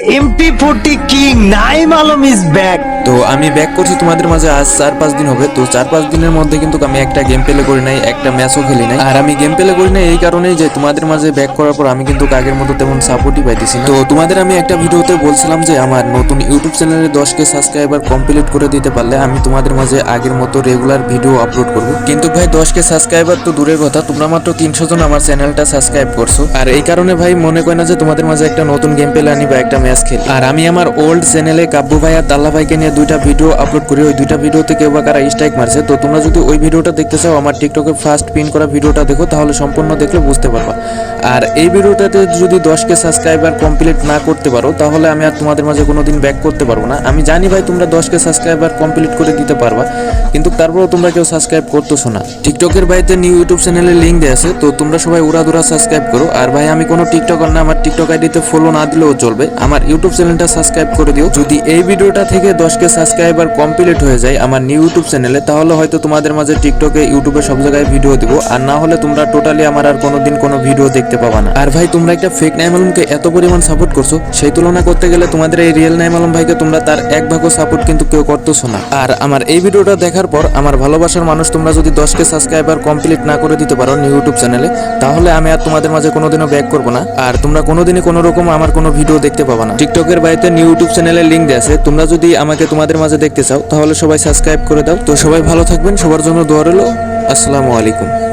MP40 king Naim Alam is back. তো আমি back করছি তোমাদের মাঝে আজ 4-5 দিন হবে। তো 4-5 দিনের মধ্যে কিন্তু আমি একটা গেম প্লে করি নাই, একটা ম্যাচও খেলি নাই। আর আমি গেম প্লে করি নাই এই কারণেই যে তোমাদের মাঝে ব্যাক করার পর আমি কিন্তু আগের মতো তেমন সাপোর্টই পাইতেছি না। তো তোমাদের আমি একটা ভিডিওতে বলছিলাম যে আমার নতুন ইউটিউব চ্যানেলে 10K সাবস্ক্রাইবার কমপ্লিট করে দিতে পারলে আমি তোমাদের মাঝে আগের মতো রেগুলার ভিডিও আপলোড করব। কিন্তু ভাই 10K সাবস্ক্রাইবার তো দূরের কথা, তোমরা মাত্র 300 জন আমার চ্যানেলটা সাবস্ক্রাইব করছো। আর এই কারণে ভাই মনে করি না যে তোমাদের মাঝে একটা নতুন গেম প্লে আনি বা একটা ম্যাচ খেলি। আর আমি আমার ওল্ড চ্যানেলে কাব্বু ভাই আর তাল্লা ভাইকে নিয়ে দুইটা ভিডিও আপলোড করি। ওই দুইটা ভিডিওতে কেউ বা কারা স্ট্রাইক মারছে। তো তোমরা যদি ওই ভিডিওটা দেখতে চাও আমার টিকটকে ফার্স্ট পিন করা ভিডিওটা দেখো, তাহলে সম্পূর্ণ দেখলে বুঝতে পারবা। আর এই ভিডিওটাতে যদি 10K সাবস্ক্রাইবার কমপ্লিট না করতে পারো তাহলে আমি আর তোমাদের মাঝে কোনোদিন ব্যাক করতে পারবো না। আমি জানি ভাই তোমরা 10K সাবস্ক্রাইবার কমপ্লিট করে দিতে পারবা, কিন্তু তারপরেও তোমরা কেউ সাবস্ক্রাইব করতেছো না। টিকটকের বাইতে নিউ ইউটিউব চ্যানেলের লিঙ্ক দেওয়া আছে, তো তোমরা সবাই উড়াদুরা সাবস্ক্রাইব করো। আর ভাই আমি কোনো টিকটকার না, আমার টিকটক আইডিতে ফলো না দিলেও চলবে, আমার ইউটিউব চ্যানেলটা সাবস্ক্রাইব করে দিও। যদি এই ভিডিওটা থেকে 10K সাবস্ক্রাইবার কমপ্লিট হয়ে যায় আমার নিউ ইউটিউব চ্যানেলে, তাহলে হয়তো তোমাদের মাঝে টিকটকে ইউটিউবে সব জায়গায় ভিডিও দিব। আর না হলে তোমরা টোটালি আমার আর কোনোদিন কোনো ভিডিও দেখতে পাবা না। আর ভাই তোমরা একটা ফেক নাইম আলমকে এত পরিমাণ সাপোর্ট করছো, সেই তুলনা করতে গেলে তোমাদের এই রিয়েল নাইম আলম ভাইকে তোমরা তার এক ভাগও সাপোর্ট কিন্তু কেউ করতেছো না। আর আমার এই ভিডিওটা দেখার পর আমার ভালোবাসার মানুষ তোমরা যদি 10K সাবস্ক্রাইবার কমপ্লিট না করে দিতে পারো নিউ ইউটিউব চ্যানেলে, তাহলে আমি আর তোমাদের মাঝে কোনোদিনও ব্যাক করবো না। আর তোমরা কোনোদিনই কোনো রকম আমার কোনো ভিডিও দেখতে পাবা না। টিকটকের বাইতে নিউ ইউটিউব চ্যানেলের লিঙ্ক দেওয়া আছে, তোমরা যদি আমাকে তোমাদের মাঝে দেখতে চাও তাহলে সবাই সাবস্ক্রাইব করে দাও। তো সবাই ভালো থাকবেন, সবার জন্য দোয়া রইল। আসসালামু আলাইকুম।